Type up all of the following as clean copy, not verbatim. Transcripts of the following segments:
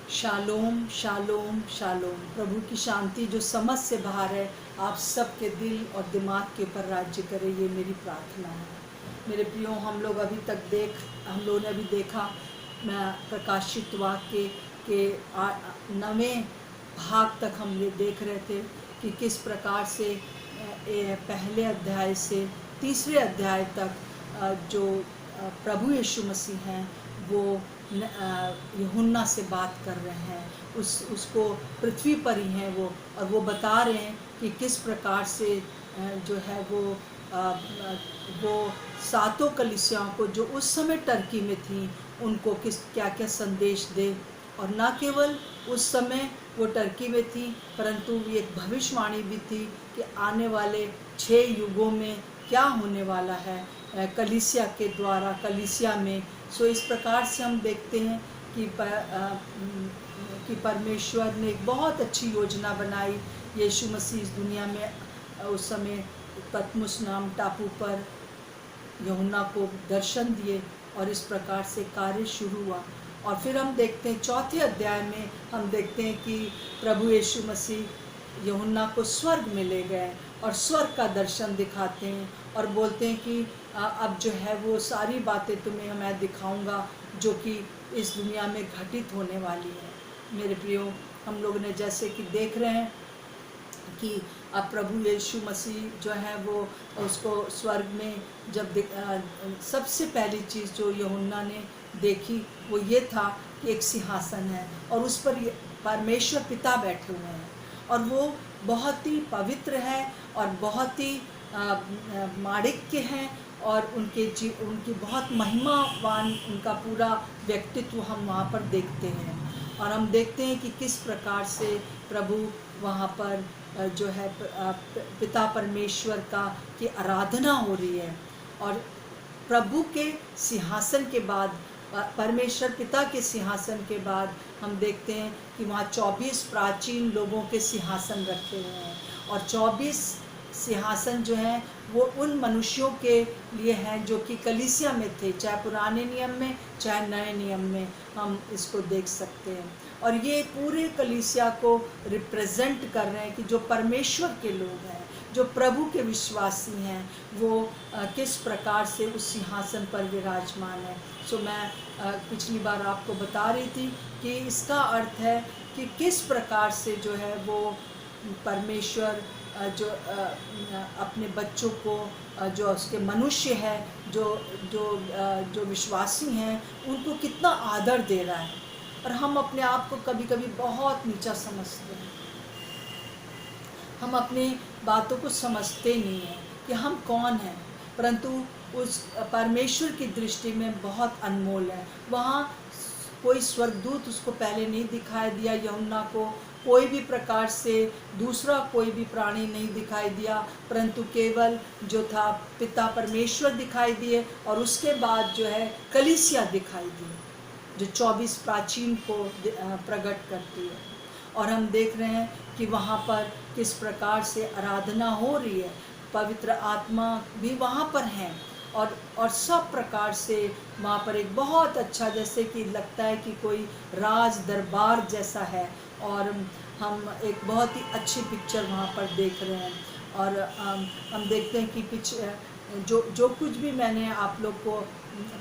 Shalom shalom shalom. प्रभु की शांति जो समझ से बाहर है आप सबके दिल और दिमाग के ऊपर राज्य करे, ये मेरी प्रार्थना है। मेरे प्रियो, हम लोगों ने अभी देखा, मैं प्रकाशित वाक्य के 9वें भाग तक हम ये देख रहे थे कि किस प्रकार से पहले अध्याय से तीसरे अध्याय तक जो प्रभु यीशु मसीह हैं वो यूहन्ना से बात कर रहे हैं। उसको पृथ्वी पर ही हैं वो, और वो बता रहे हैं कि किस प्रकार से जो है वो सातों कलीसियाओं को जो उस समय टर्की में थी उनको क्या क्या संदेश दे। और न केवल उस समय वो टर्की में थी, परंतु ये एक भविष्यवाणी भी थी कि आने वाले 6 युगों में क्या होने वाला है कलीसिया के द्वारा, कलीसिया में। सो इस प्रकार से हम देखते हैं कि परमेश्वर ने एक बहुत अच्छी योजना बनाई। यीशु मसीह इस दुनिया में उस समय पतमुस नाम टापू पर यूहन्ना को दर्शन दिए और इस प्रकार से कार्य शुरू हुआ। और फिर हम देखते हैं 4थे अध्याय में हम देखते हैं कि प्रभु यीशु मसीह यूहन्ना को स्वर्ग में ले गए और स्वर्ग का दर्शन दिखाते हैं और बोलते हैं कि अब जो है वो सारी बातें तुम्हें मैं दिखाऊंगा जो कि इस दुनिया में घटित होने वाली है। मेरे प्रियो, हम लोग ने जैसे कि देख रहे हैं कि अब प्रभु यीशु मसीह जो है वो उसको स्वर्ग में जब सबसे पहली चीज़ जो यूहन्ना ने देखी वो ये था कि एक सिंहासन है और उस पर परमेश्वर पिता बैठे हुए हैं और वो बहुत ही पवित्र है और बहुत ही माणिक्य हैं और उनकी बहुत महिमावान उनका पूरा व्यक्तित्व हम वहाँ पर देखते हैं। और हम देखते हैं कि किस प्रकार से प्रभु वहाँ पर जो है पिता परमेश्वर की आराधना हो रही है। और प्रभु के सिंहासन के बाद, परमेश्वर पिता के सिंहासन के बाद हम देखते हैं कि वहाँ 24 प्राचीन लोगों के सिंहासन रखे हुए हैं और 24 सिंहासन जो हैं वो उन मनुष्यों के लिए हैं जो कि कलीसिया में थे, चाहे पुराने नियम में चाहे नए नियम में हम इसको देख सकते हैं। और ये पूरे कलीसिया को रिप्रेजेंट कर रहे हैं कि जो परमेश्वर के लोग हैं, जो प्रभु के विश्वासी हैं, वो किस प्रकार से उस सिंहासन पर विराजमान है। सो मैं पिछली बार आपको बता रही थी कि इसका अर्थ है कि किस प्रकार से जो है वो परमेश्वर जो अपने बच्चों को जो उसके मनुष्य है जो विश्वासी हैं उनको कितना आदर दे रहा है। और हम अपने आप को कभी कभी बहुत नीचा समझते हैं, हम अपनी बातों को समझते नहीं हैं कि हम कौन हैं, परंतु उस परमेश्वर की दृष्टि में बहुत अनमोल है। वहाँ कोई स्वर्गदूत उसको पहले नहीं दिखाई दिया यूहन्ना को, कोई भी प्रकार से दूसरा कोई भी प्राणी नहीं दिखाई दिया, परंतु केवल जो था पिता परमेश्वर दिखाई दिए और उसके बाद जो है कलीसिया दिखाई दी जो 24 प्राचीन को प्रकट करती है। और हम देख रहे हैं कि वहाँ पर किस प्रकार से आराधना हो रही है, पवित्र आत्मा भी वहाँ पर हैं और सब प्रकार से वहाँ पर एक बहुत अच्छा, जैसे कि लगता है कि कोई राज दरबार जैसा है और हम एक बहुत ही अच्छी पिक्चर वहाँ पर देख रहे हैं। और हम देखते हैं कि जो कुछ भी मैंने आप लोग को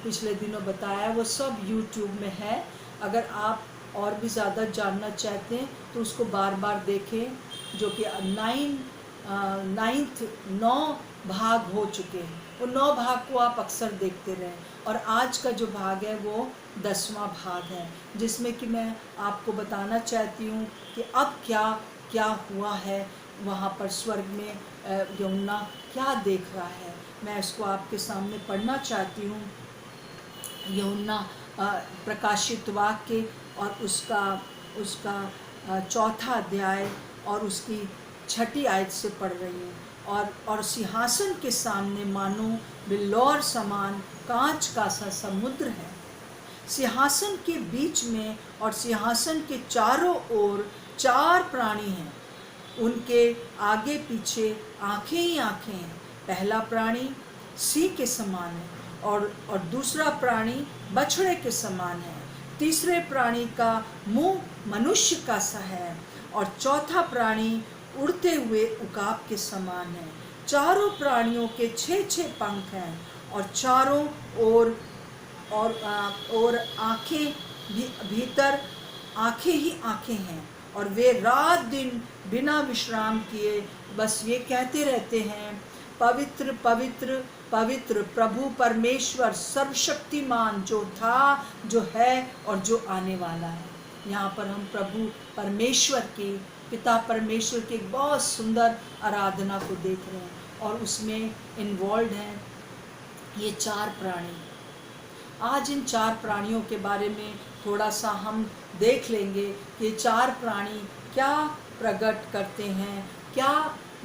पिछले दिनों बताया वो सब YouTube में है। अगर आप और भी ज़्यादा जानना चाहते हैं तो उसको बार बार देखें, जो कि 9 भाग हो चुके हैं। वो 9 भाग को आप अक्सर देखते रहें और आज का जो भाग है वो 10वां भाग है, जिसमें कि मैं आपको बताना चाहती हूँ कि अब क्या क्या हुआ है वहाँ पर स्वर्ग में यूहन्ना क्या देख रहा है। मैं इसको आपके सामने पढ़ना चाहती हूँ। यूहन्ना प्रकाशित वाक्य और उसका 4था अध्याय और उसकी 6ठी आयत से पढ़ रही हूँ। और सिंहासन के सामने मानो बिल्लौर समान कांच का सा समुद्र है। सिंहासन के बीच में और सिंहासन के चारों ओर 4 प्राणी हैं, उनके आगे पीछे आंखें ही आंखें हैं। पहला प्राणी सिंह के समान है और दूसरा प्राणी बछड़े के समान है। तीसरे प्राणी का मुंह मनुष्य का सा है और चौथा प्राणी उड़ते हुए उकाब के समान है। चारों प्राणियों के 6-6 पंख हैं और चारों ओर और आँखें भीतर आँखें ही आँखें हैं और वे रात दिन बिना विश्राम किए बस ये कहते रहते हैं, पवित्र पवित्र पवित्र प्रभु परमेश्वर सर्वशक्तिमान, जो था, जो है और जो आने वाला है। यहाँ पर हम प्रभु परमेश्वर की, पिता परमेश्वर की एक बहुत सुंदर आराधना को देख रहे हैं और उसमें इन्वॉल्व हैं ये 4 प्राणी। आज इन 4 प्राणियों के बारे में थोड़ा सा हम देख लेंगे कि 4 प्राणी क्या प्रकट करते हैं, क्या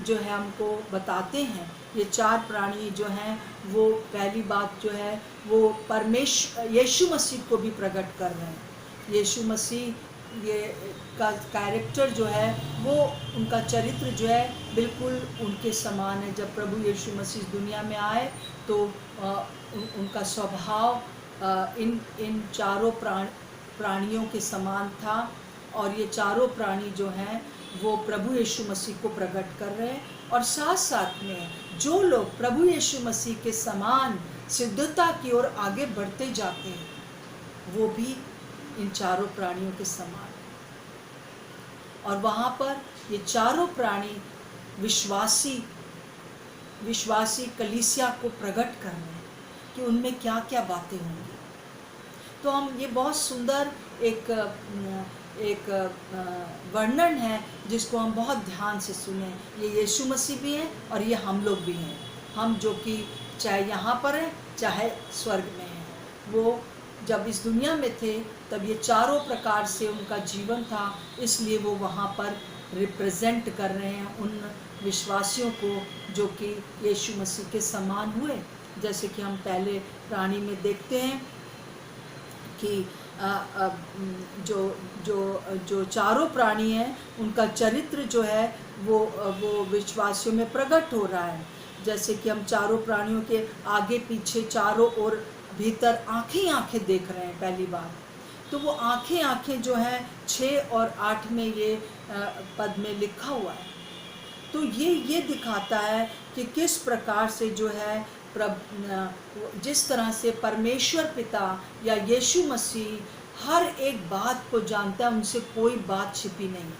जो है हमको बताते हैं। ये 4 प्राणी जो हैं वो पहली बात जो है वो परमेश्वर यीशु मसीह को भी प्रकट कर रहे हैं। यीशु मसीह ये का कैरेक्टर जो है वो, उनका चरित्र जो है बिल्कुल उनके समान है। जब प्रभु यीशु मसीह दुनिया में आए तो उनका स्वभाव इन चारों प्राणियों के समान था और ये चारों प्राणी जो हैं वो प्रभु यीशु मसीह को प्रकट कर रहे हैं। और साथ साथ में जो लोग प्रभु यीशु मसीह के समान सिद्धता की ओर आगे बढ़ते जाते हैं वो भी इन चारों प्राणियों के समान। और वहाँ पर ये चारों प्राणी विश्वासी कलीसिया को प्रकट कर रहे हैं कि उनमें क्या क्या बातें होंगी। तो हम ये बहुत सुंदर एक वर्णन है जिसको हम बहुत ध्यान से सुने। ये यीशु मसीह भी हैं और ये हम लोग भी हैं, हम जो कि चाहे यहाँ पर हैं चाहे स्वर्ग में हैं। वो जब इस दुनिया में थे तब ये चारों प्रकार से उनका जीवन था, इसलिए वो वहाँ पर रिप्रेजेंट कर रहे हैं उन विश्वासियों को जो कि यीशु मसीह के समान हुए। जैसे कि हम पहले प्राणी में देखते हैं कि जो चारों प्राणी हैं उनका चरित्र जो है वो विश्वासियों में प्रकट हो रहा है। जैसे कि हम चारों प्राणियों के आगे पीछे चारों ओर भीतर आँखें आँखें देख रहे हैं। पहली बात तो वो आँखें आँखें जो हैं 6 और 8 में ये पद में लिखा हुआ है। तो ये दिखाता है कि किस प्रकार से जो है जिस तरह से परमेश्वर पिता या यीशु मसीह हर एक बात को जानता है, उनसे कोई बात छिपी नहीं,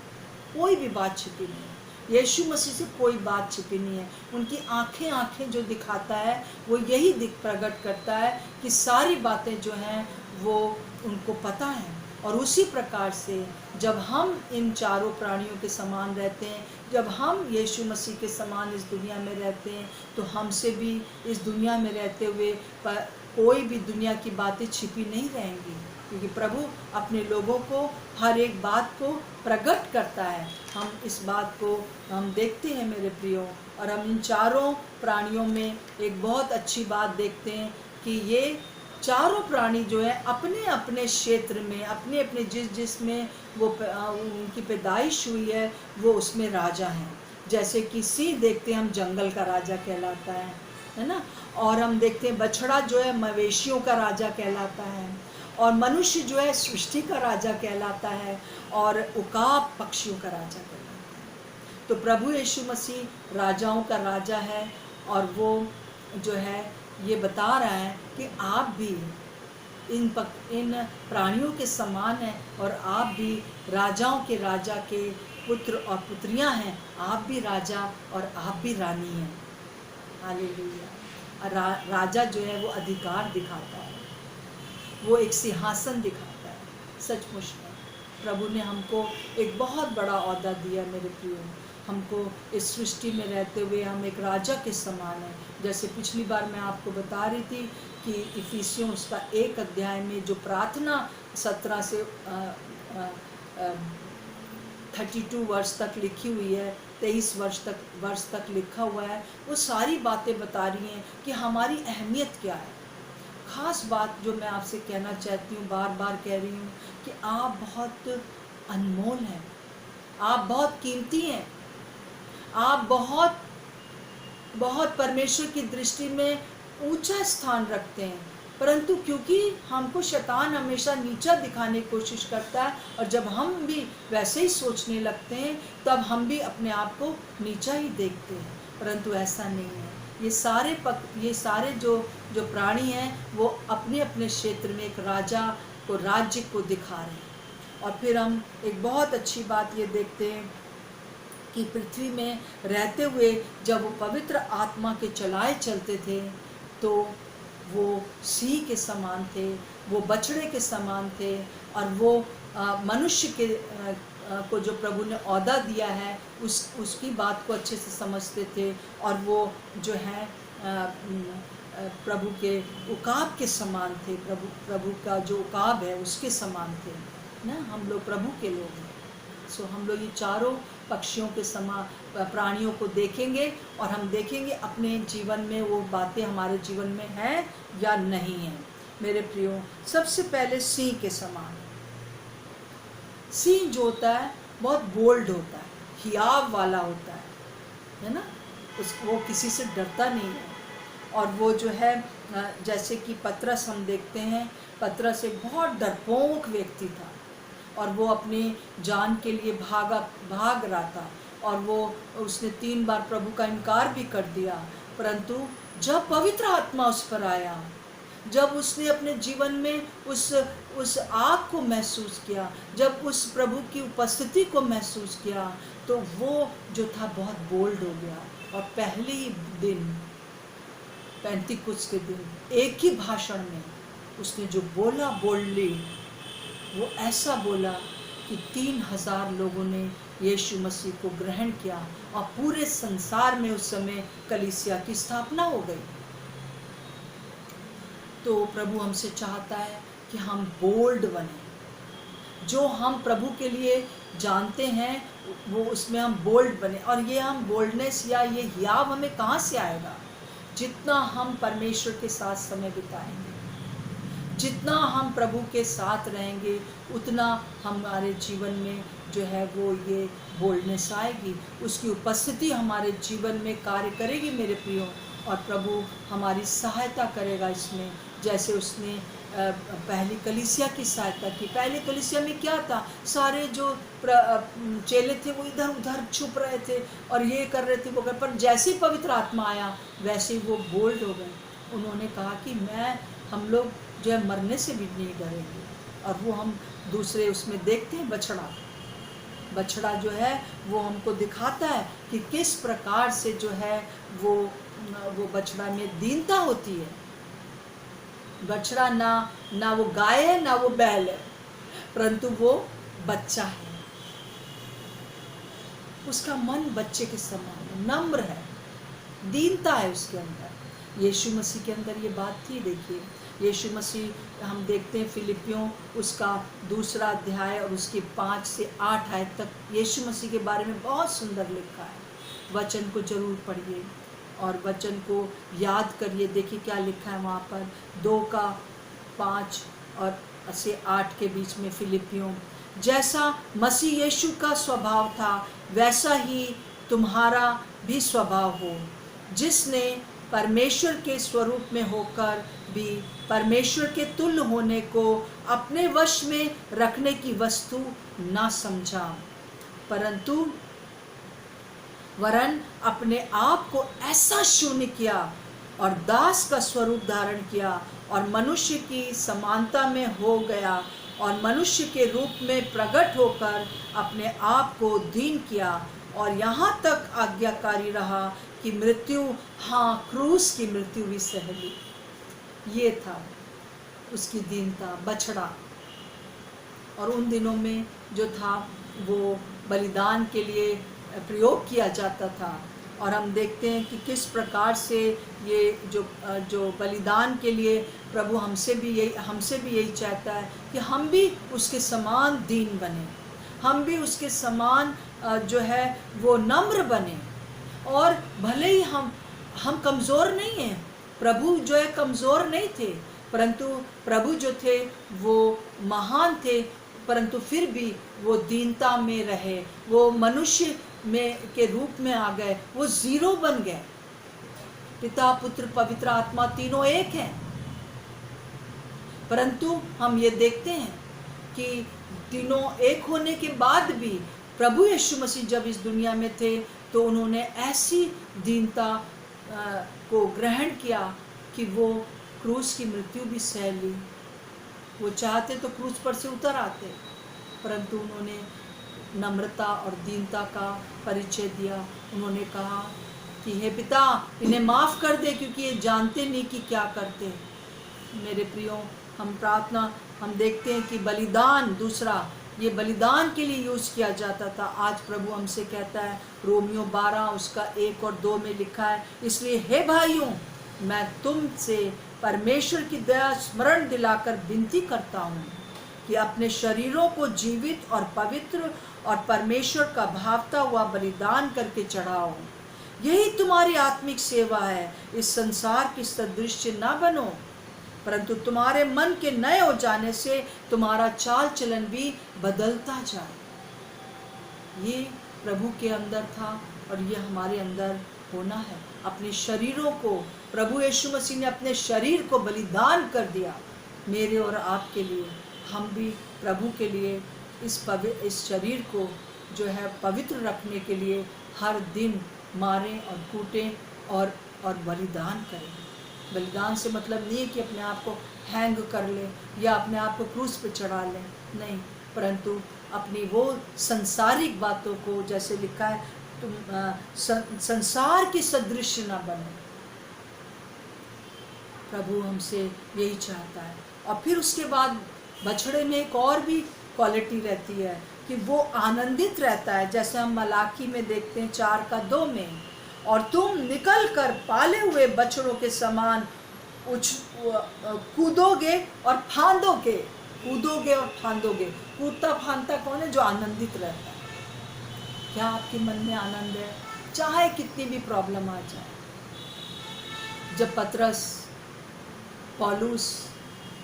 कोई भी बात छिपी नहीं। यीशु मसीह से कोई बात छिपी नहीं है। उनकी आँखें आँखें जो दिखाता है वो यही प्रकट करता है कि सारी बातें जो हैं वो उनको पता है। और उसी प्रकार से जब हम इन चारों प्राणियों के समान रहते हैं, जब हम यीशु मसीह के समान इस दुनिया में रहते हैं, तो हमसे भी इस दुनिया में रहते हुए कोई भी दुनिया की बातें छिपी नहीं रहेंगी, क्योंकि प्रभु अपने लोगों को हर एक बात को प्रकट करता है। हम इस बात को हम देखते हैं मेरे प्रियो, और हम इन चारों प्राणियों में एक बहुत अच्छी बात देखते हैं कि ये चारों प्राणी जो है अपने अपने क्षेत्र में, अपने अपने जिसमें वो उनकी पैदाइश हुई है वो उसमें राजा हैं। जैसे कि सिंह देखते हैं हम जंगल का राजा कहलाता है ना। और हम देखते हैं बछड़ा जो है मवेशियों का राजा कहलाता है, और मनुष्य जो है सृष्टि का राजा कहलाता है, और उकाब पक्षियों का राजा कहलाता है। तो प्रभु यीशु मसीह राजाओं का राजा है, और वो जो है ये बता रहा है कि आप भी इन प्राणियों के समान हैं, और आप भी राजाओं के राजा के पुत्र और पुत्रियां हैं। आप भी राजा और आप भी रानी हैं। हालेलुया। राजा जो है वो अधिकार दिखाता है, वो एक सिंहासन दिखाता है। सचमुच में प्रभु ने हमको एक बहुत बड़ा ओहदा दिया मेरे प्रियो। हमको इस सृष्टि में रहते हुए हम एक राजा के समान हैं। जैसे पिछली बार मैं आपको बता रही थी कि इफिसियों उसका 1 अध्याय में जो प्रार्थना 17 से 32 वर्ष तक लिखी हुई है, 23 वर्ष तक लिखा हुआ है, वो सारी बातें बता रही हैं कि हमारी अहमियत क्या है। ख़ास बात जो मैं आपसे कहना चाहती हूँ, बार बार कह रही हूँ कि आप बहुत अनमोल हैं, आप बहुत कीमती हैं, आप बहुत परमेश्वर की दृष्टि में ऊंचा स्थान रखते हैं। परंतु क्योंकि हमको शैतान हमेशा नीचा दिखाने की कोशिश करता है, और जब हम भी वैसे ही सोचने लगते हैं तब हम भी अपने आप को नीचा ही देखते हैं। परंतु ऐसा नहीं है। ये सारे जो जो प्राणी हैं वो अपने अपने क्षेत्र में एक राजा को, राज्य को दिखा रहे हैं। और फिर हम एक बहुत अच्छी बात ये देखते हैं कि पृथ्वी में रहते हुए जब वो पवित्र आत्मा के चलाए चलते थे तो वो सिंह के समान थे, वो बछड़े के समान थे, और वो मनुष्य के को जो प्रभु ने ओहदा दिया है उसकी बात को अच्छे से समझते थे, और वो जो है प्रभु के उकाब के समान थे। प्रभु का जो उकाब है उसके समान थे ना। हम लोग प्रभु के लोग हैं। सो हम लोग ये चारों पक्षियों के प्राणियों को देखेंगे, और हम देखेंगे अपने जीवन में वो बातें हमारे जीवन में हैं या नहीं है। मेरे प्रियो, सबसे पहले सिंह के समान। सिंह जो होता है बहुत बोल्ड होता है, हियाव वाला होता है ना। वो किसी से डरता नहीं है। और वो जो है जैसे कि पतरस हम देखते हैं, पतरस एक बहुत डरपोक व्यक्ति था, और वो अपनी जान के लिए भाग रहा था, और उसने 3 बार प्रभु का इनकार भी कर दिया। परंतु जब पवित्र आत्मा उस पर आया, जब उसने अपने जीवन में उस आग को महसूस किया, जब उस प्रभु की उपस्थिति को महसूस किया, तो वो जो था बहुत बोल्ड हो गया। और पहले ही दिन, पेंतिकुस्त के दिन, एक ही भाषण में उसने जो बोला बोल्डली, वो ऐसा बोला कि 3000 लोगों ने यीशु मसीह को ग्रहण किया, और पूरे संसार में उस समय कलीसिया की स्थापना हो गई। तो प्रभु हमसे चाहता है कि हम बोल्ड बने। जो हम प्रभु के लिए जानते हैं वो उसमें हम बोल्ड बने। और ये हम बोल्डनेस या ये हियाव हमें कहाँ से आएगा? जितना हम परमेश्वर के साथ समय बिताएंगे, जितना हम प्रभु के साथ रहेंगे, उतना हमारे जीवन में जो है वो ये बोल्डनेस आएगी। उसकी उपस्थिति हमारे जीवन में कार्य करेगी मेरे प्रियो, और प्रभु हमारी सहायता करेगा इसमें, जैसे उसने पहली कलीसिया की सहायता की। पहले कलीसिया में क्या था? सारे जो चेले थे वो इधर उधर छुप रहे थे और ये कर रहे थे वो कर, पर जैसे ही पवित्र आत्मा आया वैसे ही वो बोल्ड हो गए। उन्होंने कहा कि हम लोग जो है मरने से भी नहीं डरेंगे। और वो हम दूसरे उसमें देखते हैं, बछड़ा जो है वो हमको दिखाता है कि किस प्रकार से जो है वो बछड़ा में दीनता होती है। बछड़ा ना वो गाय है ना वो बैल है, परंतु वो बच्चा है। उसका मन बच्चे के समान है, नम्र है, दीनता है उसके अंदर। यीशु मसीह के अंदर ये बात थी। देखिए यीशु मसीह हम देखते हैं फिलिपियों उसका 2 अध्याय और उसके 5 से 8 आयत तक यीशु मसीह के बारे में बहुत सुंदर लिखा है। वचन को जरूर पढ़िए और वचन को याद करिए। देखिए क्या लिखा है वहाँ पर, 2:5 और से 8 के बीच में। फिलिपियों, जैसा मसीह यीशु का स्वभाव था वैसा ही तुम्हारा भी स्वभाव हो, जिसने परमेश्वर के स्वरूप में होकर भी परमेश्वर के तुल्य होने को अपने वश में रखने की वस्तु ना समझा, परंतु वरन अपने आप को ऐसा शून्य किया और दास का स्वरूप धारण किया और मनुष्य की समानता में हो गया और मनुष्य के रूप में प्रकट होकर अपने आप को दीन किया और यहाँ तक आज्ञाकारी रहा कि मृत्यु, हाँ क्रूस की मृत्यु भी सह ली। ये था उसकी दीनता, बछड़ा। और उन दिनों में जो था वो बलिदान के लिए प्रयोग किया जाता था। और हम देखते हैं कि किस प्रकार से ये जो बलिदान के लिए प्रभु हमसे भी यही चाहता है कि हम भी उसके समान दीन बने, हम भी उसके समान जो है वो नम्र बने। और भले ही हम कमज़ोर नहीं हैं, प्रभु जो है कमज़ोर नहीं थे, परंतु प्रभु जो थे वो महान थे, परंतु फिर भी वो दीनता में रहे, वो मनुष्य में के रूप में आ गए, वो जीरो बन गए। पिता पुत्र पवित्र आत्मा तीनों एक हैं, परंतु हम ये देखते हैं कि तीनों एक होने के बाद भी प्रभु यीशु मसीह जब इस दुनिया में थे तो उन्होंने ऐसी दीनता को ग्रहण किया कि वो क्रूस की मृत्यु भी सह ली। वो चाहते तो क्रूस पर से उतर आते, परंतु उन्होंने नम्रता और दीनता का परिचय दिया। उन्होंने कहा कि हे पिता, इन्हें माफ़ कर दे क्योंकि ये जानते नहीं कि क्या करते हैं। मेरे प्रियो, हम प्रार्थना हम देखते हैं कि बलिदान, दूसरा ये बलिदान के लिए यूज़ किया जाता था। आज प्रभु हमसे कहता है, रोमियो 12 उसका 1 और 2 में लिखा है, इसलिए हे भाइयों, मैं तुमसे परमेश्वर की दया स्मरण दिलाकर विनती करता हूँ कि अपने शरीरों को जीवित और पवित्र और परमेश्वर का भावता हुआ बलिदान करके चढ़ाओ। यही तुम्हारी आत्मिक सेवा है। इस संसार की सदृश्य न बनो, परंतु तुम्हारे मन के नए हो जाने से तुम्हारा चाल चलन भी बदलता जाए। ये प्रभु के अंदर था और ये हमारे अंदर होना है। अपने शरीरों को, प्रभु यीशु मसीह ने अपने शरीर को बलिदान कर दिया मेरे और आपके लिए। हम भी प्रभु के लिए इस शरीर को जो है पवित्र रखने के लिए हर दिन मारें और कूटें और बलिदान करें। बलिदान से मतलब नहीं है कि अपने आप को हैंग कर ले या अपने आप को क्रूस पे चढ़ा लें, नहीं, परंतु अपनी वो संसारिक बातों को, जैसे लिखा है, तुम संसार की सदृश्य न बनो। प्रभु हमसे यही चाहता है। और फिर उसके बाद बछड़े में एक और भी क्वालिटी रहती है कि वो आनंदित रहता है, जैसे हम मलाकी में देखते हैं 4:2 में, और तुम निकल कर पाले हुए बछड़ों के समान कूदोगे और फांदोगे। कूदोगे और फांदोगे। कूदता फांदता कौन है? जो आनंदित रहता है। क्या आपके मन में आनंद है? चाहे कितनी भी प्रॉब्लम आ जाए। जब पतरस, पौलुस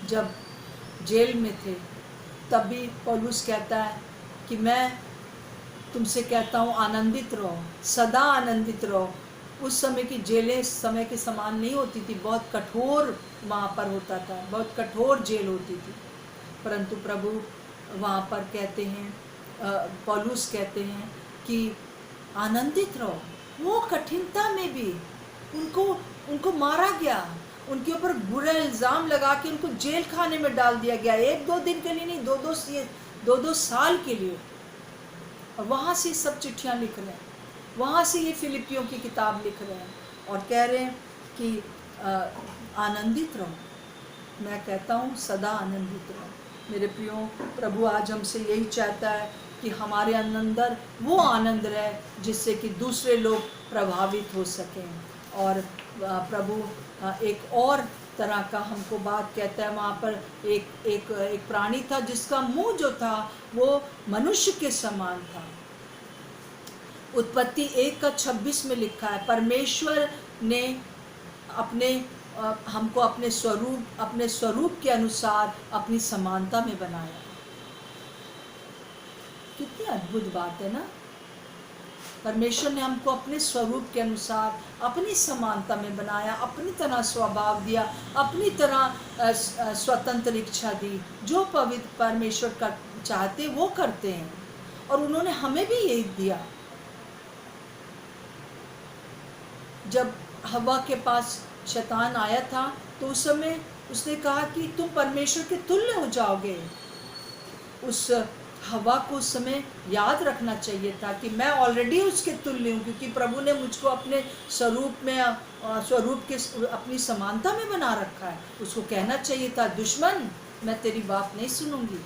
जब जेल में थे, तब भी पौलुस कहता है कि मैं तुमसे कहता हूँ आनंदित रहो, सदा आनंदित रहो। उस समय की जेलें इस समय के समान नहीं होती थी, बहुत कठोर वहाँ पर होता था, बहुत कठोर जेल होती थी, परंतु प्रभु वहाँ पर कहते हैं, पौलुस कहते हैं कि आनंदित रहो। वो कठिनता में भी उनको मारा गया, उनके ऊपर बुरा इल्ज़ाम लगा के उनको जेल खाने में डाल दिया गया, 1-2 दिन के लिए नहीं, 2-2 साल के लिए। और वहाँ से सब चिट्ठियाँ लिख रहे हैं, वहाँ से ये फिलिपियों की किताब लिख रहे हैं और कह रहे हैं कि आनंदित रहो। मैं कहता हूँ सदा आनंदित रहो। मेरे प्रियो, प्रभु आज हमसे यही चाहता है कि हमारे अंदर वो आनंद रहे जिससे कि दूसरे लोग प्रभावित हो सकें। और प्रभु एक और तरह का हमको बात कहता है। वहाँ पर एक प्राणी था जिसका मुंह जो था वो मनुष्य के समान था। उत्पत्ति 1:26 में लिखा है, परमेश्वर ने हमको अपने स्वरूप के अनुसार अपनी समानता में बनाया। कितनी अद्भुत बात है ना। परमेश्वर ने हमको अपने स्वरूप के अनुसार अपनी समानता में बनाया, अपनी तरह स्वभाव दिया, अपनी तरह स्वतंत्र इच्छा दी। जो पवित्र परमेश्वर का चाहते वो करते हैं, और उन्होंने हमें भी यही दिया। जब हवा के पास शैतान आया था तो उस समय उसने कहा कि तुम परमेश्वर के तुल्य हो जाओगे। उस हवा को उस समय याद रखना चाहिए था कि मैं ऑलरेडी उसके तुल्य हूँ, क्योंकि प्रभु ने मुझको अपने स्वरूप के अपनी समानता में बना रखा है। उसको कहना चाहिए था, दुश्मन मैं तेरी बात नहीं सुनूंगी,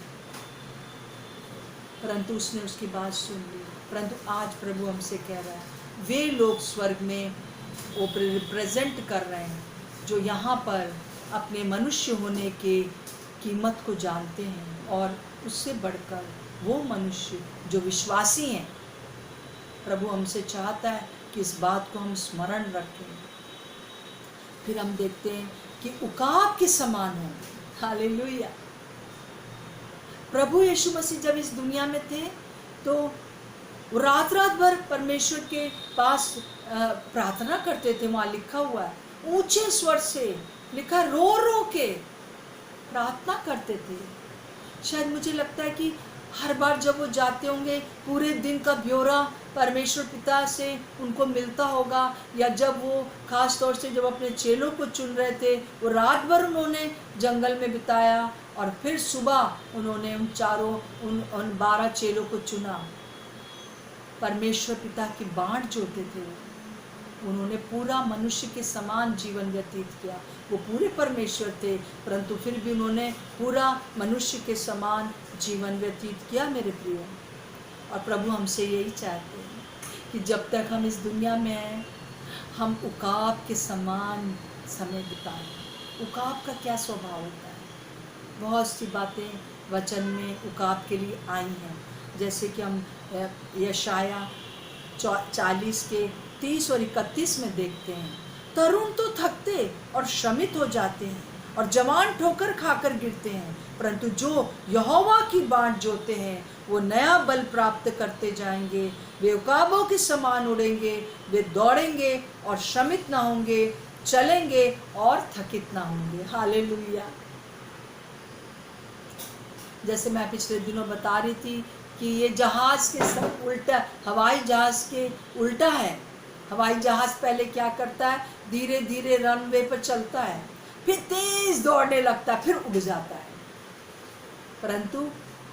परंतु उसने उसकी बात सुन ली। परंतु आज प्रभु हमसे कह रहा है, वे लोग स्वर्ग में वो रिप्रेजेंट कर रहे हैं जो यहाँ पर अपने मनुष्य होने के कीमत को जानते हैं, और उससे बढ़कर वो मनुष्य जो विश्वासी हैं। प्रभु हमसे चाहता है कि इस बात को हम स्मरण रखें। फिर हम देखते हैं कि उकाब के समान हो। हालेलुया। प्रभु यीशु मसीह जब इस दुनिया में थे तो रात भर परमेश्वर के पास प्रार्थना करते थे। वहाँ लिखा हुआ है, ऊंचे स्वर से लिखा, रो रो के प्रार्थना करते थे। शायद मुझे लगता है कि हर बार जब वो जाते होंगे पूरे दिन का ब्यौरा परमेश्वर पिता से उनको मिलता होगा, या जब वो खास तौर से जब अपने चेलों को चुन रहे थे, वो रात भर उन्होंने जंगल में बिताया और फिर सुबह उन्होंने उन 12 चेलों को चुना। परमेश्वर पिता की बाट जोते थे, उन्होंने पूरा मनुष्य के समान जीवन व्यतीत किया। वो पूरे परमेश्वर थे, परंतु फिर भी उन्होंने पूरा मनुष्य के समान जीवन व्यतीत किया मेरे प्रिय। और प्रभु हमसे यही चाहते हैं कि जब तक हम इस दुनिया में हैं, हम उकाब के समान समय बिताएं। उकाब का क्या स्वभाव होता है? बहुत सी बातें वचन में उकाब के लिए आई हैं, जैसे कि हम यशाया 40 के 30 और 31 में देखते हैं, तरुण तो थकते और श्रमित हो जाते हैं और जवान ठोकर खाकर गिरते हैं, परंतु जो यहोवा की बाट जोते हैं वो नया बल प्राप्त करते जाएंगे। वे उकाबों के समान उड़ेंगे, वे दौड़ेंगे और श्रमित ना होंगे, चलेंगे और थकित ना होंगे। हालेलुया। जैसे मैं पिछले दिनों बता रही थी कि ये जहाज के सब उल्टा, हवाई जहाज के उल्टा है। हवाई जहाज पहले क्या करता है, धीरे धीरे रनवे पर चलता है, फिर तेज दौड़ने लगता है, फिर उड़ जाता है। परंतु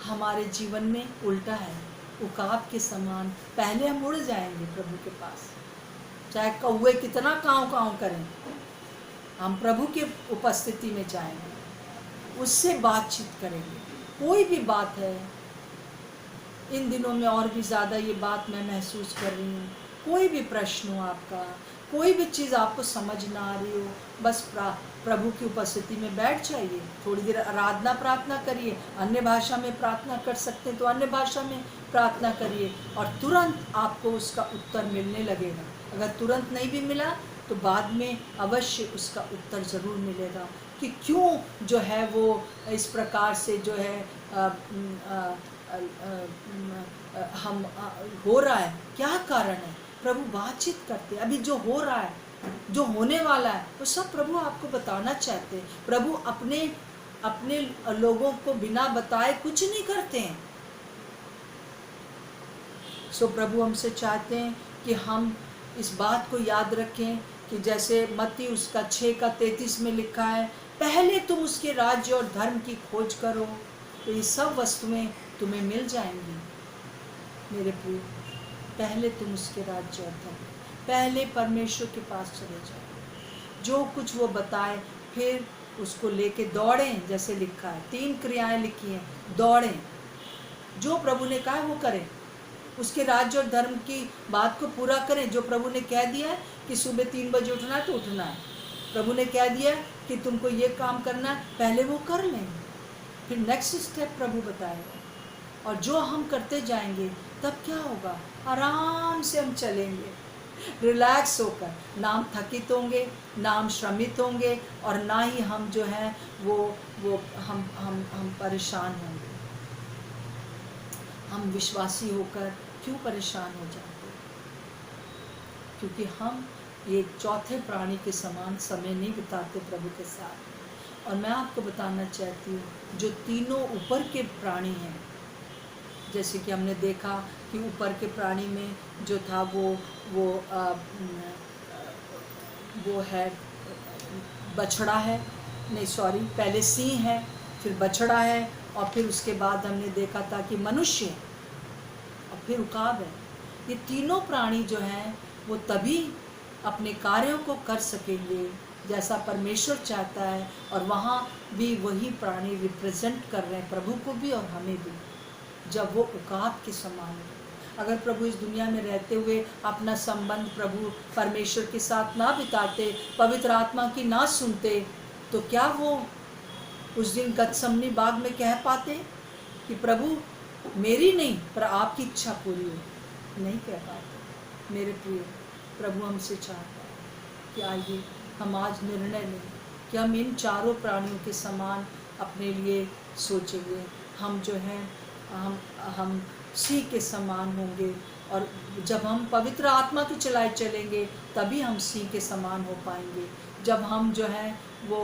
हमारे जीवन में उल्टा है, उकाब के समान पहले हम उड़ जाएंगे प्रभु के पास। चाहे कौवे कितना काँव काँव करें, हम प्रभु के उपस्थिति में जाएंगे, उससे बातचीत करेंगे। कोई भी बात है, इन दिनों में और भी ज़्यादा ये बात मैं महसूस कर रही हूँ, कोई भी प्रश्न हो आपका, कोई भी चीज़ आपको समझ ना आ रही हो, बस प्रभु की उपस्थिति में बैठ जाइए, थोड़ी देर आराधना प्रार्थना करिए। अन्य भाषा में प्रार्थना कर सकते हैं तो अन्य भाषा में प्रार्थना करिए, और तुरंत आपको उसका उत्तर मिलने लगेगा। अगर तुरंत नहीं भी मिला तो बाद में अवश्य उसका उत्तर ज़रूर मिलेगा कि क्यों जो है वो इस प्रकार से जो है हम हो रहा है, क्या कारण है। प्रभु बातचीत करते हैं। अभी जो हो रहा है, जो होने वाला है, वो सब प्रभु आपको बताना चाहते हैं। प्रभु अपने लोगों को बिना बताए कुछ नहीं करते हैं। सो प्रभु हमसे चाहते हैं कि हम इस बात को याद रखें कि जैसे मत्ती उसका 6:33 में लिखा है, पहले तुम उसके राज्य और धर्म की खोज करो तो ये सब वस्तुएं तुम्हें मिल जाएंगी। मेरे प्रिय, पहले तुम उसके राज्य और धर्म, पहले परमेश्वर के पास चले जाओ, जो कुछ वो बताए फिर उसको लेके दौड़ें। जैसे लिखा है, 3 क्रियाएं लिखी हैं, दौड़ें, जो प्रभु ने कहा वो करें, उसके राज्य और धर्म की बात को पूरा करें। जो प्रभु ने कह दिया है कि सुबह 3 बजे उठना है तो उठना है, प्रभु ने कह दिया है कि तुमको ये काम करना है, पहले वो कर लें, फिर नेक्स्ट स्टेप प्रभु बताएगा। और जो हम करते जाएंगे तब क्या होगा, आराम से हम चलेंगे, रिलैक्स होकर, ना हम थकित होंगे, ना हम श्रमित होंगे, और ना ही हम जो है वो हम परेशान होंगे। हम विश्वासी होकर क्यों परेशान हो जाते? क्योंकि हम एक चौथे प्राणी के समान समय नहीं बिताते प्रभु के साथ। और मैं आपको बताना चाहती हूँ, जो तीनों ऊपर के प्राणी हैं, जैसे कि हमने देखा कि ऊपर के प्राणी में जो था वो है बछड़ा है, नहीं सॉरी, पहले सिंह है, फिर बछड़ा है, और फिर उसके बाद हमने देखा था कि मनुष्य है, और फिर उकाब है। ये तीनों प्राणी जो हैं वो तभी अपने कार्यों को कर सकेंगे जैसा परमेश्वर चाहता है, और वहाँ भी वही प्राणी रिप्रेजेंट कर रहे हैं प्रभु को भी और हमें भी, जब वो उकाब के समान है। अगर प्रभु इस दुनिया में रहते हुए अपना संबंध प्रभु परमेश्वर के साथ ना बिताते, पवित्र आत्मा की ना सुनते, तो क्या वो उस दिन गतसमनी बाग में कह पाते कि प्रभु मेरी नहीं पर आपकी इच्छा पूरी हो? नहीं कह पाते। मेरे प्रिय, प्रभु हमसे चाहता है कि आइए हम आज निर्णय लें कि हम इन चारों प्राणियों के समान अपने लिए सोचेंगे। हम जो हैं हम सिंह के समान होंगे, और जब हम पवित्र आत्मा की चलाए चलेंगे तभी हम सिंह के समान हो पाएंगे। जब हम जो है वो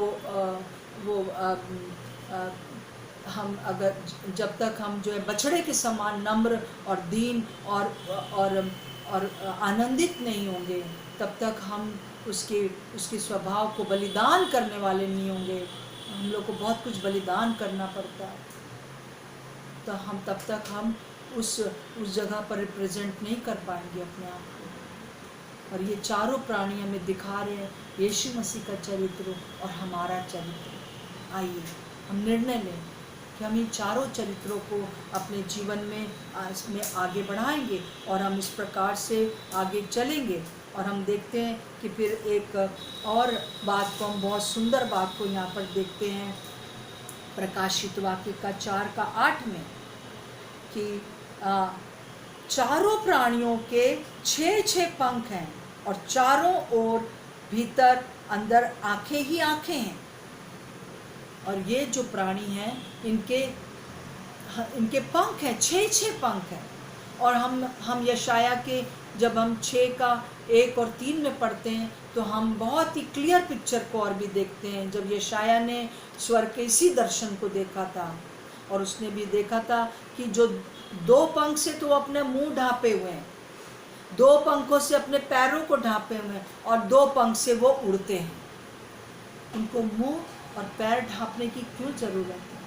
हम अगर जब तक हम जो है बछड़े के समान नम्र और दीन और आनंदित नहीं होंगे, तब तक हम उसके स्वभाव को बलिदान करने वाले नहीं होंगे। हम लोग को बहुत कुछ बलिदान करना पड़ता है, तो हम तब तक हम उस जगह पर रिप्रेजेंट नहीं कर पाएंगे अपने आप को। और ये चारों प्राणी हमें दिखा रहे हैं यीशु मसीह का चरित्र और हमारा चरित्र। आइए हम निर्णय लें कि हम इन चारों चरित्रों को अपने जीवन में आगे बढ़ाएंगे और हम इस प्रकार से आगे चलेंगे। और हम देखते हैं कि फिर एक और बात को, हम बहुत सुंदर बात को यहाँ पर देखते हैं प्रकाशित वाक्य का 4:8 में कि चारों प्राणियों के 6 पंख हैं और चारों ओर भीतर अंदर आंखें ही आंखें हैं। और ये जो प्राणी हैं इनके पंख हैं, 6 पंख हैं। और हम यशाया के जब हम 6:1 और 3 में पढ़ते हैं तो हम बहुत ही क्लियर पिक्चर को और भी देखते हैं। जब यशाया ने स्वर्ग के इसी दर्शन को देखा था और उसने भी देखा था कि जो 2 पंख से तो वो अपने मुंह ढांपे हुए हैं, 2 पंखों से अपने पैरों को ढांपे हुए हैं और 2 पंख से वो उड़ते हैं। उनको मुंह और पैर ढांपने की क्यों जरूरत है?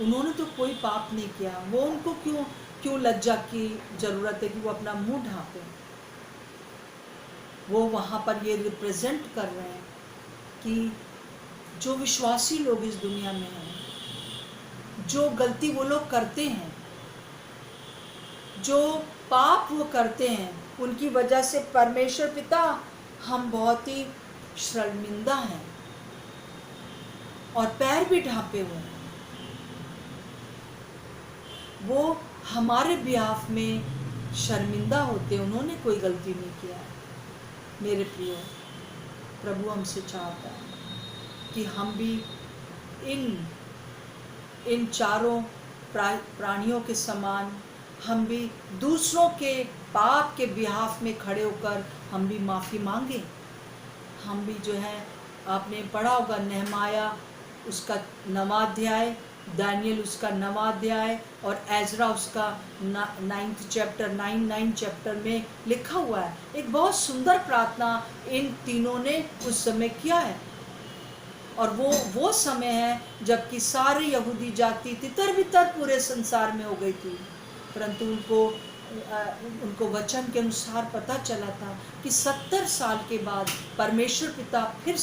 उन्होंने तो कोई पाप नहीं किया, वो उनको क्यों लज्जा की जरूरत है कि वो अपना मुंह ढांपे? वो वहां पर ये रिप्रेजेंट कर रहे हैं कि जो विश्वासी लोग इस दुनिया में हैं, जो गलती वो लोग करते हैं, जो पाप वो करते हैं, उनकी वजह से परमेश्वर पिता हम बहुत ही शर्मिंदा हैं और पैर भी ढांपे हुए हैं। वो हमारे बिहाफ में शर्मिंदा होते हैं, उन्होंने कोई गलती नहीं किया है। मेरे प्रियो, प्रभु हमसे चाहता है कि हम भी इन चारों प्राणियों के समान हम भी दूसरों के पाप के बिहाफ में खड़े होकर हम भी माफ़ी मांगे। हम भी जो है, आपने पढ़ा होगा नहमाया उसका 9वां अध्याय, दानियल उसका 9वां अध्याय और एजरा उसका 9th चैप्टर में लिखा हुआ है। एक बहुत सुंदर प्रार्थना इन तीनों ने उस समय किया है। और वो समय है जबकि सारी यहूदी जाति तितर बितर पूरे संसार में हो गई थी, परंतु उनको वचन के अनुसार पता चला था कि 70 साल के बाद परमेश्वर पिता फिर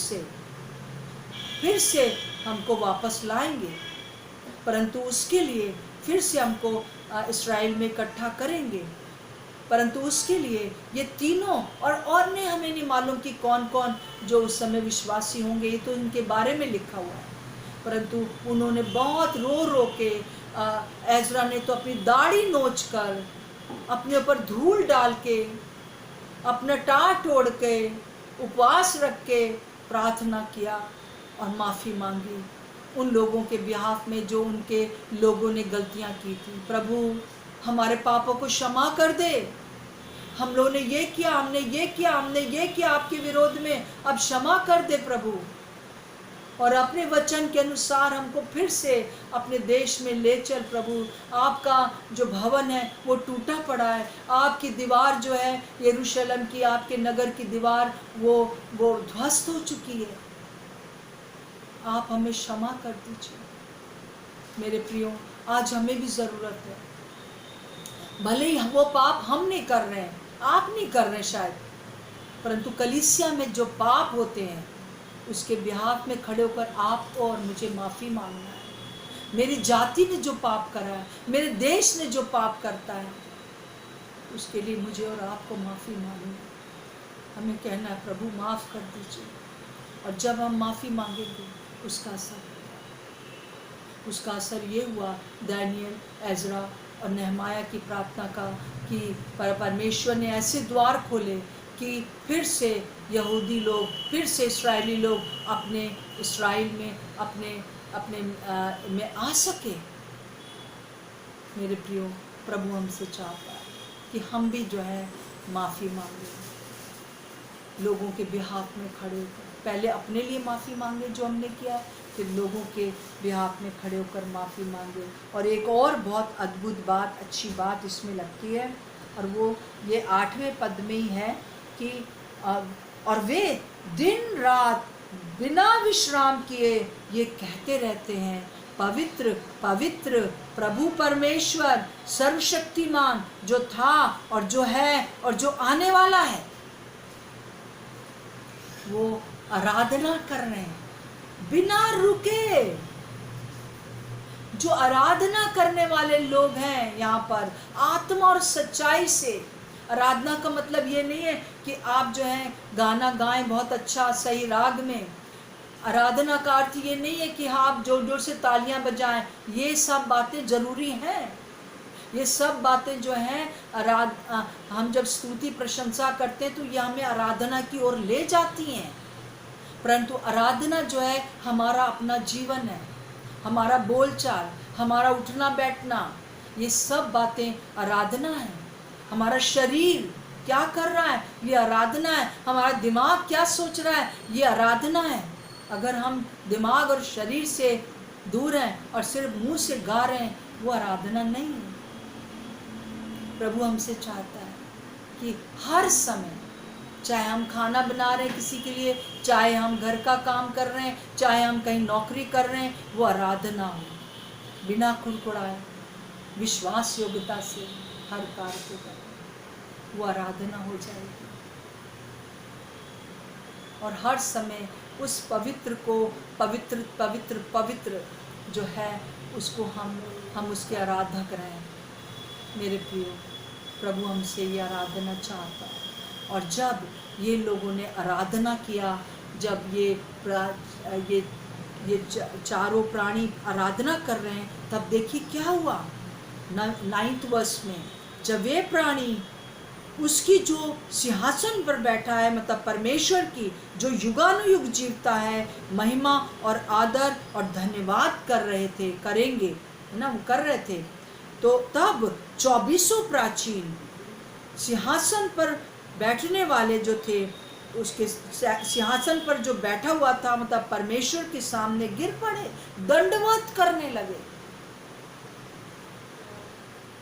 से हमको वापस लाएंगे, परंतु उसके लिए फिर से हमको इस्राएल में इकट्ठा करेंगे। परंतु उसके लिए ये तीनों और ने हमें नहीं मालूम कि कौन कौन जो उस समय विश्वासी होंगे, ये तो इनके बारे में लिखा हुआ है। परंतु उन्होंने बहुत रो के, एजरा ने तो अपनी दाढ़ी नोच कर, अपने ऊपर धूल डाल के, अपना टाट ओढ़ के, उपवास रख के प्रार्थना किया और माफ़ी मांगी उन लोगों के बिहाफ में जो उनके लोगों ने गलतियां की थी। प्रभु हमारे पापों को क्षमा कर दे, हम लोगों ने ये किया, हमने ये किया आपके विरोध में, अब क्षमा कर दे प्रभु। और अपने वचन के अनुसार हमको फिर से अपने देश में ले चल प्रभु। आपका जो भवन है वो टूटा पड़ा है, आपकी दीवार जो है यरूशलेम की, आपके नगर की दीवार वो ध्वस्त हो चुकी है। आप हमें क्षमा कर दीजिए। मेरे प्रियो, आज हमें भी ज़रूरत है, भले ही वो पाप हम नहीं कर रहे हैं, आप नहीं कर रहे शायद, परंतु कलीसिया में जो पाप होते हैं उसके बिहाफ में खड़े होकर आपको और मुझे माफ़ी मांगना है। मेरी जाति ने जो पाप करा है, मेरे देश ने जो पाप करता है, उसके लिए मुझे और आपको माफ़ी मांगनी है। हमें कहना है प्रभु माफ़ कर दीजिए। और जब हम माफ़ी मांगेंगे उसका असर ये हुआ दानियल, एजरा और नहमाया की प्रार्थना का कि परमेश्वर ने ऐसे द्वार खोले कि फिर से यहूदी लोग, फिर से इस्राएली लोग अपने इस्राएल में अपने में आ सके। मेरे प्रियो, प्रभु हमसे चाहता है कि हम भी जो है माफ़ी मांगे, लोगों के बिहाफ में खड़े होकर पहले अपने लिए माफ़ी मांगे जो हमने किया, फिर लोगों के बिहाफ में खड़े होकर माफ़ी मांगे। और एक और बहुत अद्भुत बात, अच्छी बात इसमें लगती है, और वो ये 8वें पद में ही है कि और वे दिन रात बिना विश्राम किए ये कहते रहते हैं, पवित्र पवित्र प्रभु परमेश्वर सर्वशक्तिमान, जो था और जो है और जो आने वाला है। वो आराधना कर रहे हैं बिना रुके। जो आराधना करने वाले लोग हैं यहाँ पर आत्मा और सच्चाई से। आराधना का मतलब ये नहीं है कि आप जो है गाना गाएं बहुत अच्छा सही राग में। आराधना का अर्थ ये नहीं है कि आप जोर जोर से तालियां बजाएं। ये सब बातें जरूरी हैं। ये सब बातें जो हैं हम जब स्तुति प्रशंसा करते हैं तो ये हमें आराधना की ओर ले जाती हैं। परंतु आराधना जो है हमारा अपना जीवन है, हमारा बोलचाल, हमारा उठना बैठना, ये सब बातें आराधना है। हमारा शरीर क्या कर रहा है, ये आराधना है। हमारा दिमाग क्या सोच रहा है, ये आराधना है। अगर हम दिमाग और शरीर से दूर हैं और सिर्फ मुंह से गा रहे हैं, वो आराधना नहीं है। प्रभु हमसे चाहता है कि हर समय, चाहे हम खाना बना रहे हैं किसी के लिए, चाहे हम घर का काम कर रहे हैं, चाहे हम कहीं नौकरी कर रहे हैं, वो आराधना हो, बिना कुड़कुड़ाए, विश्वास योग्यता से हर कार्य को करें, वो आराधना हो जाएगी। और हर समय उस पवित्र को पवित्र पवित्र पवित्र जो है उसको हम उसके आराधक रहें। मेरे प्रियो, प्रभु हमसे ये आराधना चाहता है। और जब ये लोगों ने आराधना किया, जब ये चारों प्राणी आराधना कर रहे हैं, तब देखिए क्या हुआ 9th वर्ष में। जब वे प्राणी उसकी जो सिंहासन पर बैठा है, मतलब परमेश्वर की जो युगानुयुग जीवता है, महिमा और आदर और धन्यवाद कर रहे थे, करेंगे, है ना, वो कर रहे थे। तो तब 24 प्राचीन सिंहासन पर बैठने वाले जो थे, उसके सिंहासन पर जो बैठा हुआ था, मतलब परमेश्वर के सामने गिर पड़े, दंडवत करने लगे।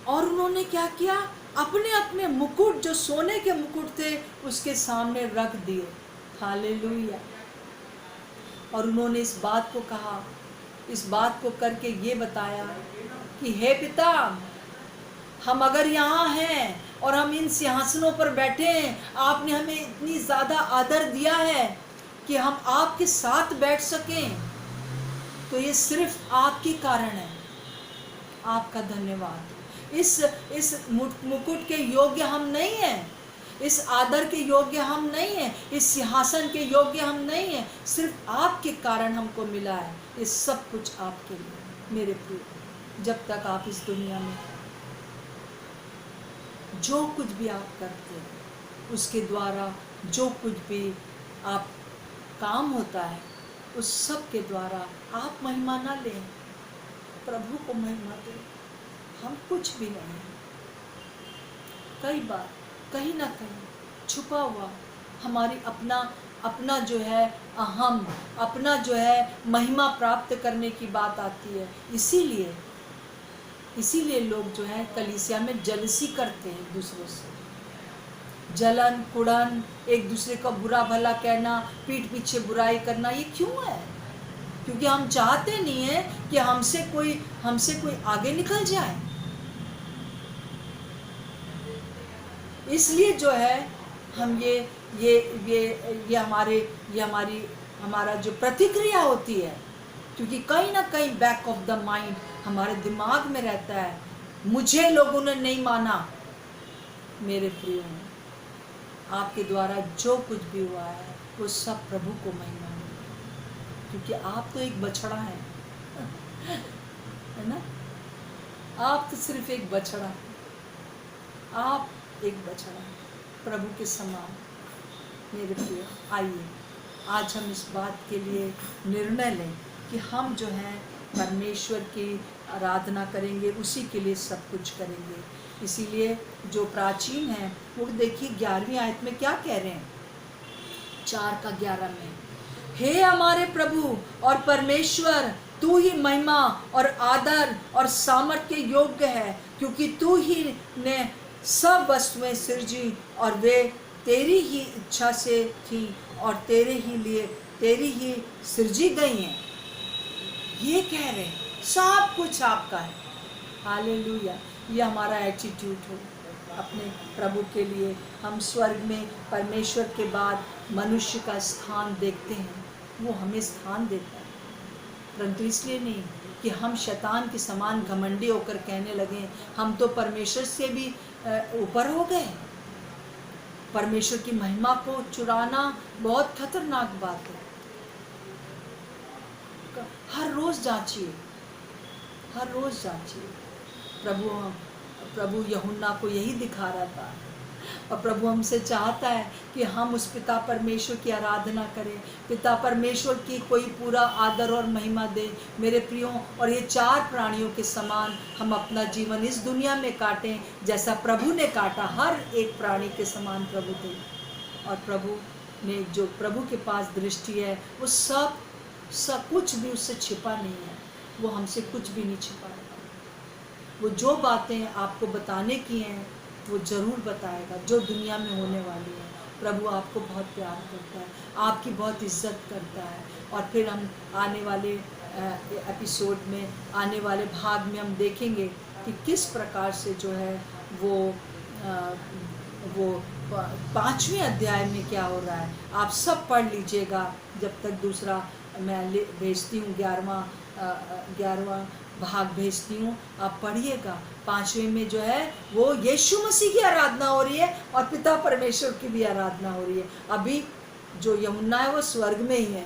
और उन्होंने क्या किया, अपने अपने मुकुट, जो सोने के मुकुट थे, उसके सामने रख दिए। हालेलुया। और उन्होंने इस बात को कहा, इस बात को करके ये बताया कि हे पिता, हम अगर यहाँ हैं और हम इन सिंहासनों पर बैठे हैं, आपने हमें इतनी ज़्यादा आदर दिया है कि हम आपके साथ बैठ सकें, तो ये सिर्फ आपके कारण है। आपका धन्यवाद। इस मुकुट के योग्य हम नहीं हैं, इस आदर के योग्य हम नहीं हैं, इस सिंहासन के योग्य हम नहीं हैं, सिर्फ आपके कारण हमको मिला है। ये सब कुछ आपके लिए। मेरे प्रिय, जब तक आप इस दुनिया में जो कुछ भी आप करते हैं, उसके द्वारा जो कुछ भी आप काम होता है, उस सब के द्वारा आप महिमा ना लें, प्रभु को महिमा दें। हम कुछ भी नहीं। कई बार कहीं ना कहीं छुपा हुआ हमारी अपना जो है अहम, अपना जो है महिमा प्राप्त करने की बात आती है। इसीलिए लोग जो है कलीसिया में जलसी करते हैं, एक दूसरे से जलन कुड़न, एक दूसरे का बुरा भला कहना, पीठ पीछे बुराई करना। ये क्यों है? क्योंकि हम चाहते नहीं है कि हमसे कोई आगे निकल जाए। इसलिए जो है हम ये हमारा जो प्रतिक्रिया होती है, क्योंकि कहीं ना कहीं बैक ऑफ द माइंड हमारे दिमाग में रहता है, मुझे लोगों ने नहीं माना। मेरे प्रियो, आपके द्वारा जो कुछ भी हुआ है वो सब प्रभु को महिमा है, क्योंकि आप तो एक बछड़ा है ना। आप तो सिर्फ एक बछड़ा, आप एक बछड़ा प्रभु के समान। मेरे प्रिय, आइए आज हम इस बात के लिए निर्णय लें कि हम जो हैं परमेश्वर की आराधना करेंगे, उसी के लिए सब कुछ करेंगे। इसीलिए जो प्राचीन हैं वो देखिए 11वीं आयत में क्या कह रहे हैं, 4 का 11 में, हे हमारे प्रभु और परमेश्वर, तू ही महिमा और आदर और सामर्थ्य के योग्य है, क्योंकि तू ही ने सब वस्तुएं सृजी और वे तेरी ही इच्छा से थी और तेरे ही लिए तेरी ही सृजी गई हैं। ये कह रहे हैं सब कुछ आपका है। हालेलुया। ये हमारा एटीट्यूड हो अपने प्रभु के लिए। हम स्वर्ग में परमेश्वर के बाद मनुष्य का स्थान देखते हैं, वो हमें स्थान देता है, परंतु इसलिए नहीं कि हम शैतान के समान घमंडी होकर कहने लगे हम तो परमेश्वर से भी ऊपर हो गए। परमेश्वर की महिमा को चुराना बहुत खतरनाक बात है। हर रोज जांचिए, हर रोज जांचिए। प्रभु यूहन्ना को यही दिखा रहा था, और प्रभु हमसे चाहता है कि हम उस पिता परमेश्वर की आराधना करें, पिता परमेश्वर की कोई पूरा आदर और महिमा दे। मेरे प्रियो, और ये चार प्राणियों के समान हम अपना जीवन इस दुनिया में काटें जैसा प्रभु ने काटा। हर एक प्राणी के समान प्रभु थे, और प्रभु ने जो प्रभु के पास दृष्टि है वो सब कुछ भी उससे छिपा नहीं है। वो हमसे कुछ भी नहीं छिपाएगा। वो जो बातें आपको बताने की हैं वो ज़रूर बताएगा, जो दुनिया में होने वाली है। प्रभु आपको बहुत प्यार करता है, आपकी बहुत इज्जत करता है। और फिर हम आने वाले एपिसोड में, आने वाले भाग में हम देखेंगे कि किस प्रकार से जो है वो 5वें अध्याय में क्या हो रहा है। आप सब पढ़ लीजिएगा, जब तक दूसरा मैं भेजती हूँ, 11वां भाग भेजती हूँ, आप पढ़िएगा। 5वें में जो है वो यीशु मसीह की आराधना हो रही है और पिता परमेश्वर की भी आराधना हो रही है। अभी जो यूहन्ना है वो स्वर्ग में ही है,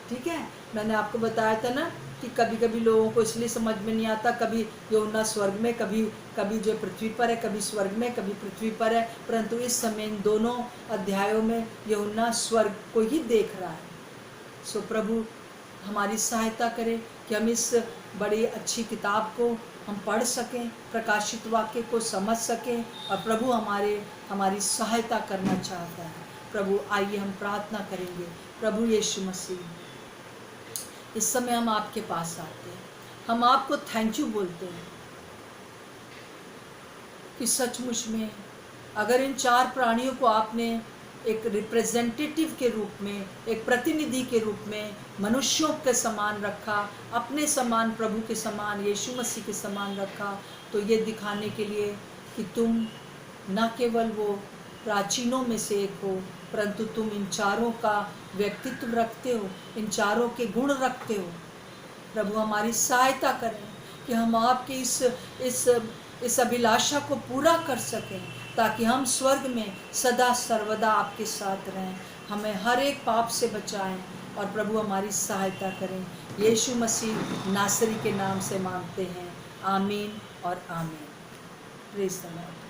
ठीक है। मैंने आपको बताया था ना कि कभी कभी लोगों को इसलिए समझ में नहीं आता, कभी यूहन्ना स्वर्ग में, कभी जो पृथ्वी पर है, कभी स्वर्ग में, कभी पृथ्वी पर है। परंतु इस समय इन दोनों अध्यायों में यूहन्ना स्वर्ग को ही देख रहा है। सो प्रभु हमारी सहायता करे कि हम इस बड़ी अच्छी किताब को हम पढ़ सकें, प्रकाशित वाक्य को समझ सकें, और प्रभु हमारी सहायता करना चाहता है। प्रभु आइए हम प्रार्थना करेंगे। प्रभु यीशु मसीह, इस समय हम आपके पास आते हैं, हम आपको थैंक यू बोलते हैं कि सचमुच में अगर इन चार प्राणियों को आपने एक रिप्रेजेंटेटिव के रूप में, एक प्रतिनिधि के रूप में मनुष्यों के समान रखा, अपने समान, प्रभु के समान, यीशु मसीह के समान रखा, तो ये दिखाने के लिए कि तुम न केवल वो प्राचीनों में से एक हो, परंतु तुम इन चारों का व्यक्तित्व रखते हो, इन चारों के गुण रखते हो। प्रभु हमारी सहायता करें कि हम आपके इस अभिलाषा को पूरा कर सकें, ताकि हम स्वर्ग में सदा सर्वदा आपके साथ रहें। हमें हर एक पाप से बचाएं और प्रभु हमारी सहायता करें। यीशु मसीह नासरी के नाम से मांगते हैं, आमीन और आमीन। Praise the Lord.